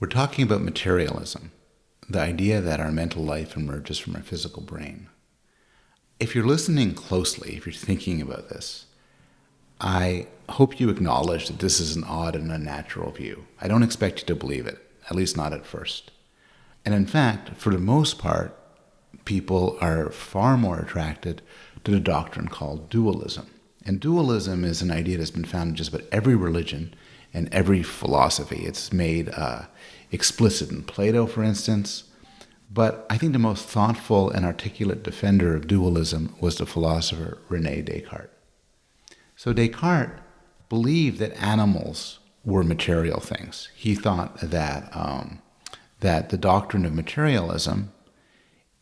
We're talking about materialism, the idea that our mental life emerges from our physical brain. If you're listening closely, if you're thinking about this, I hope you acknowledge that this is an odd and unnatural view. I don't expect you to believe it, at least not at first. And in fact, for the most part, people are far more attracted to the doctrine called dualism. And dualism is an idea that's been found in just about every religion and every philosophy. It's made explicit in Plato, for instance. But I think the most thoughtful and articulate defender of dualism was the philosopher René Descartes. So Descartes believed that animals were material things. He thought that that the doctrine of materialism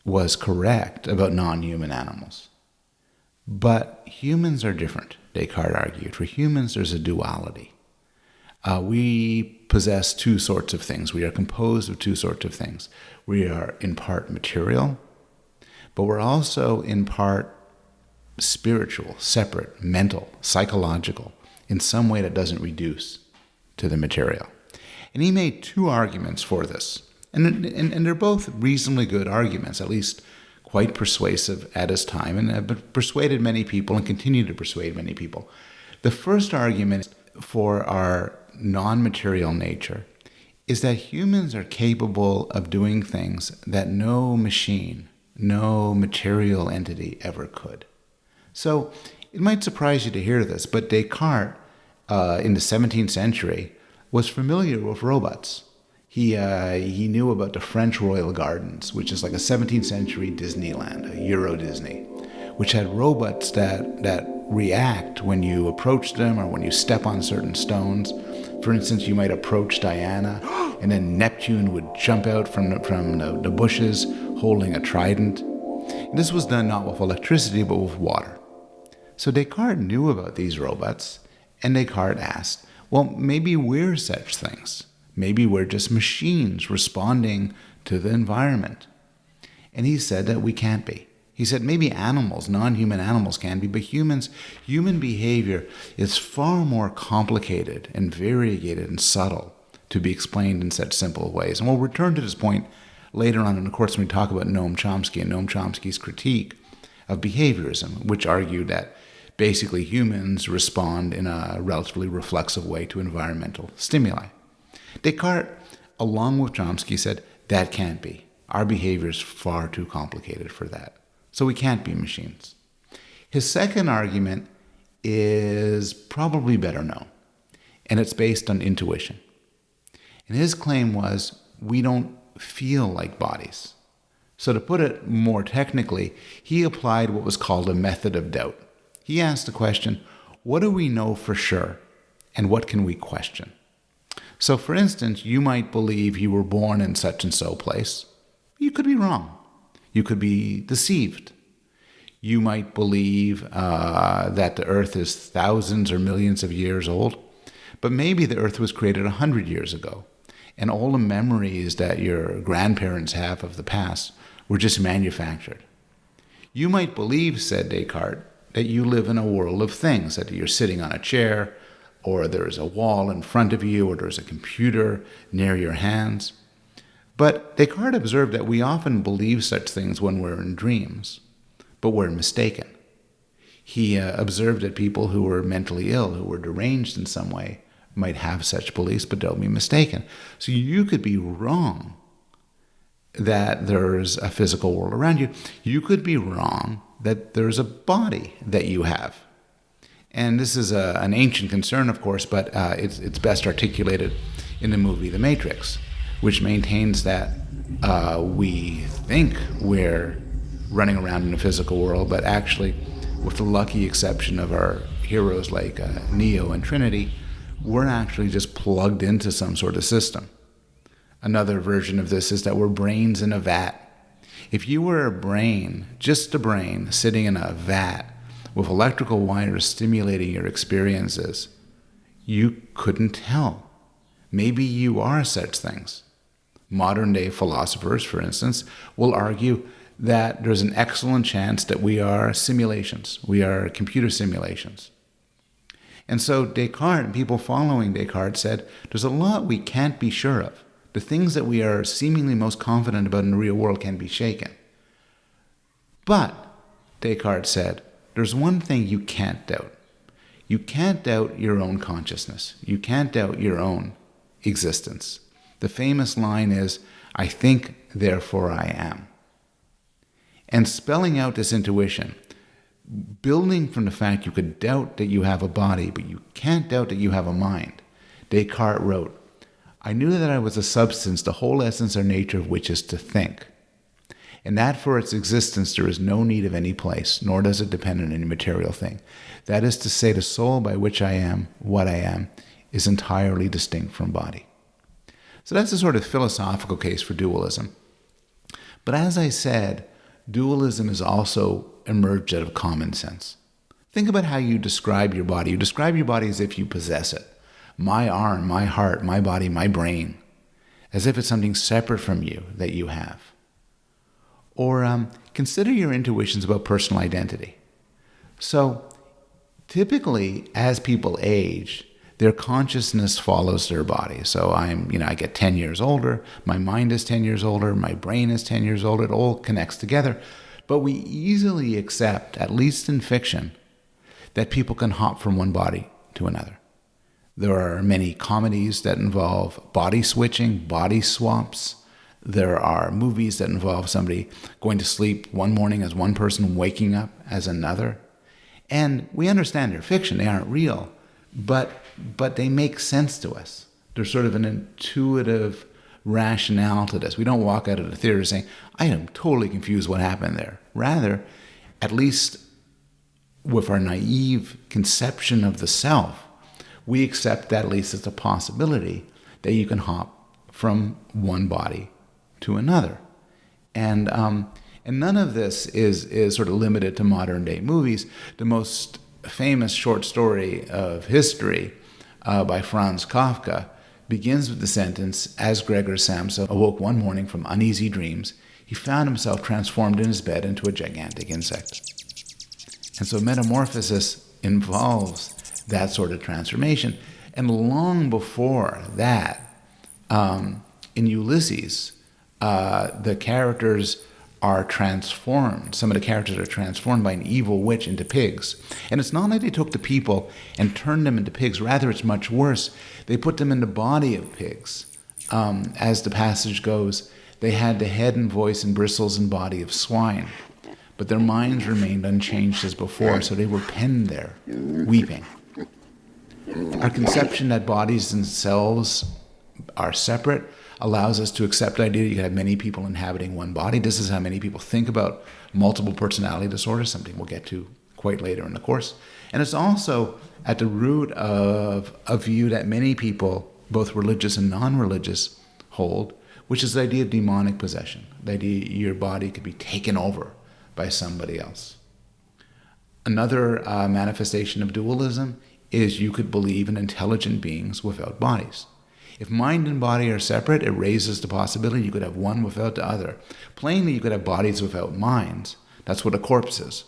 was correct about non-human animals. But humans are different, Descartes argued. For humans, there's a duality. We possess two sorts of things. We are composed of two sorts of things. We are in part material, but we're also in part spiritual, separate, mental, psychological, in some way that doesn't reduce to the material. And he made two arguments for this. And they're both reasonably good arguments, at least quite persuasive at his time, and have persuaded many people and continue to persuade many people. The first argument for our non-material nature is that humans are capable of doing things that no machine, no material entity ever could. So it might surprise you to hear this, but Descartes in the 17th century was familiar with robots. He knew about the French Royal Gardens, which is like a 17th century Disneyland, a Euro Disney, which had robots that react when you approach them or when you step on certain stones. For instance, you might approach Diana, and then Neptune would jump out from the bushes holding a trident. And this was done not with electricity, but with water. So Descartes knew about these robots, and Descartes asked, well, maybe we're such things. Maybe we're just machines responding to the environment. And he said that we can't be. He said maybe animals, non-human animals can be, but human behavior is far more complicated and variegated and subtle to be explained in such simple ways. And we'll return to this point later on in the course when we talk about Noam Chomsky and Noam Chomsky's critique of behaviorism, which argued that basically humans respond in a relatively reflexive way to environmental stimuli. Descartes, along with Chomsky, said that can't be. Our behavior is far too complicated for that. So we can't be machines. His second argument is probably better known, and it's based on intuition. And his claim was, we don't feel like bodies. So to put it more technically, he applied what was called a method of doubt. He asked the question, what do we know for sure, and what can we question? So for instance, you might believe you were born in such and so place. You could be wrong. You could be deceived. You might believe that the earth is thousands or millions of years old, but maybe the earth was created 100 years ago, and all the memories that your grandparents have of the past were just manufactured. You might believe, said Descartes, that you live in a world of things, that you're sitting on a chair, or there's a wall in front of you, or there's a computer near your hands. But Descartes observed that we often believe such things when we're in dreams, but we're mistaken. He observed that people who were mentally ill, who were deranged in some way, might have such beliefs, but they'll be mistaken. So you could be wrong that there's a physical world around you. You could be wrong that there's a body that you have. And this is an ancient concern, of course, but it's best articulated in the movie The Matrix, which maintains that we think we're running around in a physical world, but actually, with the lucky exception of our heroes like Neo and Trinity, we're actually just plugged into some sort of system. Another version of this is that we're brains in a vat. If you were a brain, just a brain, sitting in a vat with electrical wires stimulating your experiences, you couldn't tell. Maybe you are such things. Modern-day philosophers, for instance, will argue that there's an excellent chance that we are simulations. We are computer simulations. And so Descartes and people following Descartes said, there's a lot we can't be sure of. The things that we are seemingly most confident about in the real world can be shaken. But, Descartes said, there's one thing you can't doubt. You can't doubt your own consciousness. You can't doubt your own existence. The famous line is, I think, therefore I am. And spelling out this intuition, building from the fact you could doubt that you have a body, but you can't doubt that you have a mind, Descartes wrote, I knew that I was a substance, the whole essence or nature of which is to think, and that for its existence there is no need of any place, nor does it depend on any material thing. That is to say, the soul by which I am, what I am, is entirely distinct from body. So that's a sort of philosophical case for dualism. But as I said, dualism is also emerged out of common sense. Think about how you describe your body. You describe your body as if you possess it. My arm, my heart, my body, my brain. As if it's something separate from you that you have. Or consider your intuitions about personal identity. So typically, as people age, their consciousness follows their body. So I get 10 years older, my mind is 10 years older, my brain is 10 years older, it all connects together. But we easily accept, at least in fiction, that people can hop from one body to another. There are many comedies that involve body switching, body swaps. There are movies that involve somebody going to sleep one morning as one person, waking up as another. And we understand they're fiction, they aren't real, but they make sense to us. There's sort of an intuitive rationale to this. We don't walk out of the theater saying, I am totally confused what happened there. Rather, at least with our naive conception of the self, we accept that at least it's a possibility that you can hop from one body to another. And none of this is sort of limited to modern day movies. The most famous short story of history by Franz Kafka begins with the sentence, as Gregor Samsa awoke one morning from uneasy dreams, he found himself transformed in his bed into a gigantic insect. And so metamorphosis involves that sort of transformation. And long before that, in Ulysses, the characters are transformed. Some of the characters are transformed by an evil witch into pigs. And it's not like they took the people and turned them into pigs. Rather, it's much worse. They put them in the body of pigs. As the passage goes, they had the head and voice and bristles and body of swine. But their minds remained unchanged as before, so they were penned there, weeping. Our conception that bodies themselves are separate allows us to accept the idea that you can have many people inhabiting one body. This is how many people think about multiple personality disorders, something we'll get to quite later in the course. And it's also at the root of a view that many people, both religious and non-religious, hold, which is the idea of demonic possession, the idea your body could be taken over by somebody else. Another manifestation of dualism is you could believe in intelligent beings without bodies. If mind and body are separate, it raises the possibility you could have one without the other. Plainly, you could have bodies without minds. That's what a corpse is.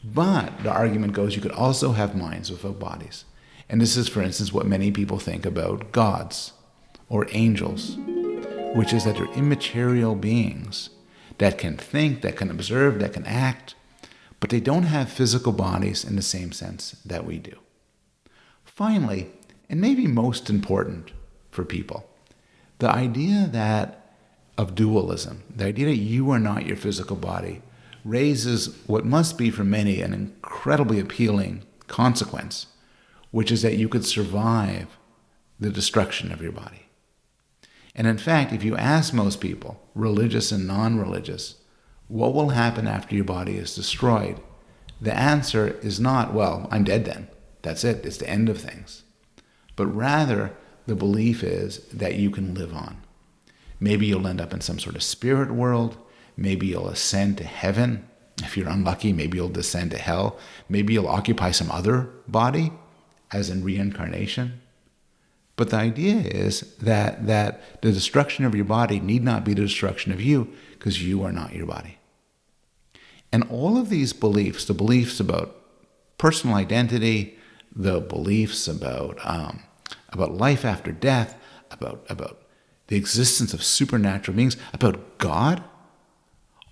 But the argument goes you could also have minds without bodies. And this is, for instance, what many people think about gods or angels, which is that they're immaterial beings that can think, that can observe, that can act, but they don't have physical bodies in the same sense that we do. Finally, and maybe most important for people, the idea of dualism, the idea that you are not your physical body, raises what must be for many an incredibly appealing consequence, which is that you could survive the destruction of your body. And in fact, if you ask most people, religious and non-religious, what will happen after your body is destroyed, the answer is not, well, I'm dead then. That's it. It's the end of things. But rather, the belief is that you can live on. Maybe you'll end up in some sort of spirit world. Maybe you'll ascend to heaven. If you're unlucky, maybe you'll descend to hell. Maybe you'll occupy some other body, as in reincarnation. But the idea is that the destruction of your body need not be the destruction of you, because you are not your body. And all of these beliefs, the beliefs about personal identity, the beliefs about life after death, about the existence of supernatural beings, about God,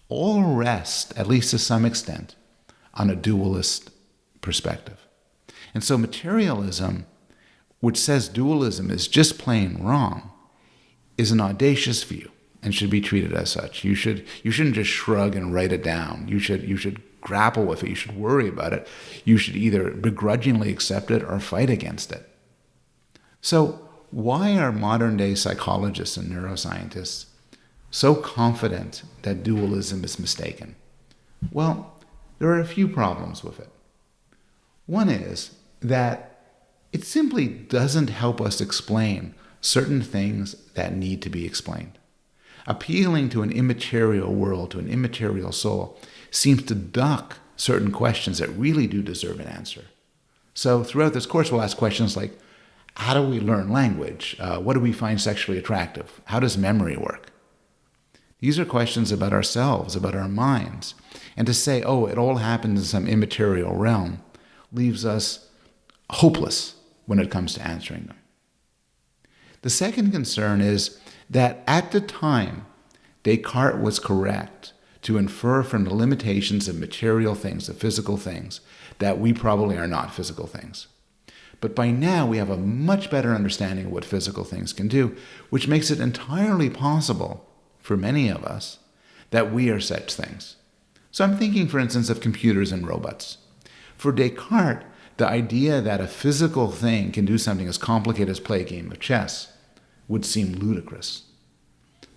all rest, at least to some extent, on a dualist perspective. And so materialism, which says dualism is just plain wrong, is an audacious view and should be treated as such. You shouldn't just shrug and write it down. You should grapple with it. You should worry about it. You should either begrudgingly accept it or fight against it. So why are modern-day psychologists and neuroscientists so confident that dualism is mistaken? Well, there are a few problems with it. One is that it simply doesn't help us explain certain things that need to be explained. Appealing to an immaterial world, to an immaterial soul, seems to duck certain questions that really do deserve an answer. So throughout this course, we'll ask questions like, how do we learn language? What do we find sexually attractive? How does memory work? These are questions about ourselves, about our minds. And to say, oh, it all happens in some immaterial realm, leaves us hopeless when it comes to answering them. The second concern is that at the time, Descartes was correct to infer from the limitations of material things, of physical things, that we probably are not physical things. But by now, we have a much better understanding of what physical things can do, which makes it entirely possible for many of us that we are such things. So I'm thinking, for instance, of computers and robots. For Descartes, the idea that a physical thing can do something as complicated as play a game of chess would seem ludicrous.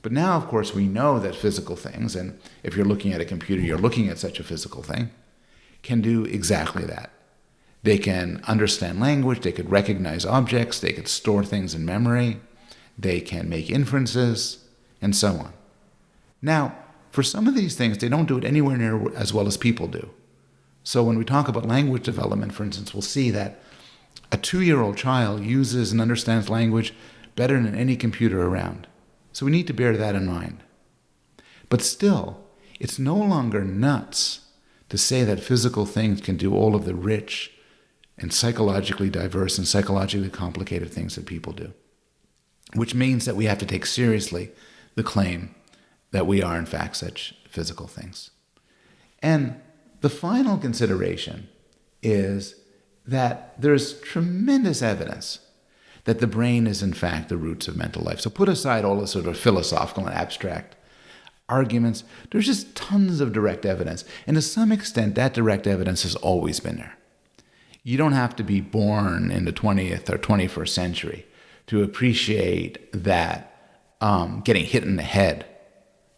But now, of course, we know that physical things, and if you're looking at a computer, you're looking at such a physical thing, can do exactly that. They can understand language, they could recognize objects, they could store things in memory, they can make inferences, and so on. Now, for some of these things, they don't do it anywhere near as well as people do. So when we talk about language development, for instance, we'll see that a 2-year-old child uses and understands language better than any computer around. So we need to bear that in mind. But still, it's no longer nuts to say that physical things can do all of the rich and psychologically diverse and psychologically complicated things that people do. Which means that we have to take seriously the claim that we are in fact such physical things. And the final consideration is that there's tremendous evidence that the brain is in fact the roots of mental life. So put aside all the sort of philosophical and abstract arguments. There's just tons of direct evidence. And to some extent, that direct evidence has always been there. You don't have to be born in the 20th or 21st century to appreciate that getting hit in the head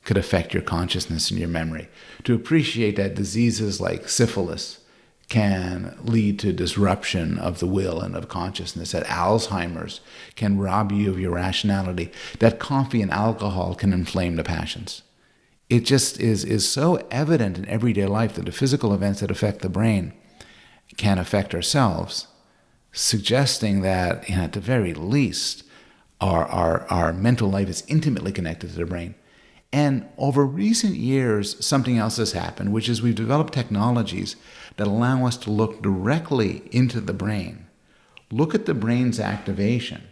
could affect your consciousness and your memory, to appreciate that diseases like syphilis can lead to disruption of the will and of consciousness, that Alzheimer's can rob you of your rationality, that coffee and alcohol can inflame the passions. It just is so evident in everyday life that the physical events that affect the brain can affect ourselves, suggesting that, at the very least, our mental life is intimately connected to the brain. And over recent years, something else has happened, which is we've developed technologies that allow us to look directly into the brain, look at the brain's activation,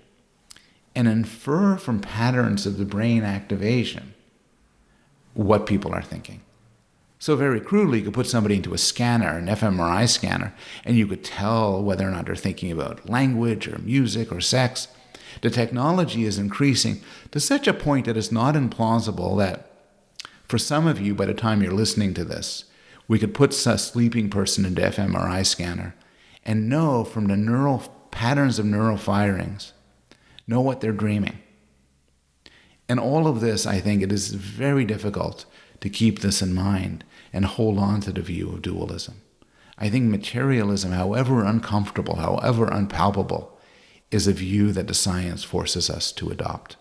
and infer from patterns of the brain activation what people are thinking. So very crudely, you could put somebody into a scanner, an fMRI scanner, and you could tell whether or not they're thinking about language or music or sex. The technology is increasing to such a point that it's not implausible that for some of you, by the time you're listening to this, we could put a sleeping person into fMRI scanner and know from the neural patterns of neural firings, know what they're dreaming. And all of this, I think it is very difficult to keep this in mind and hold on to the view of dualism. I think materialism, however uncomfortable, however unpalpable, is a view that the science forces us to adopt.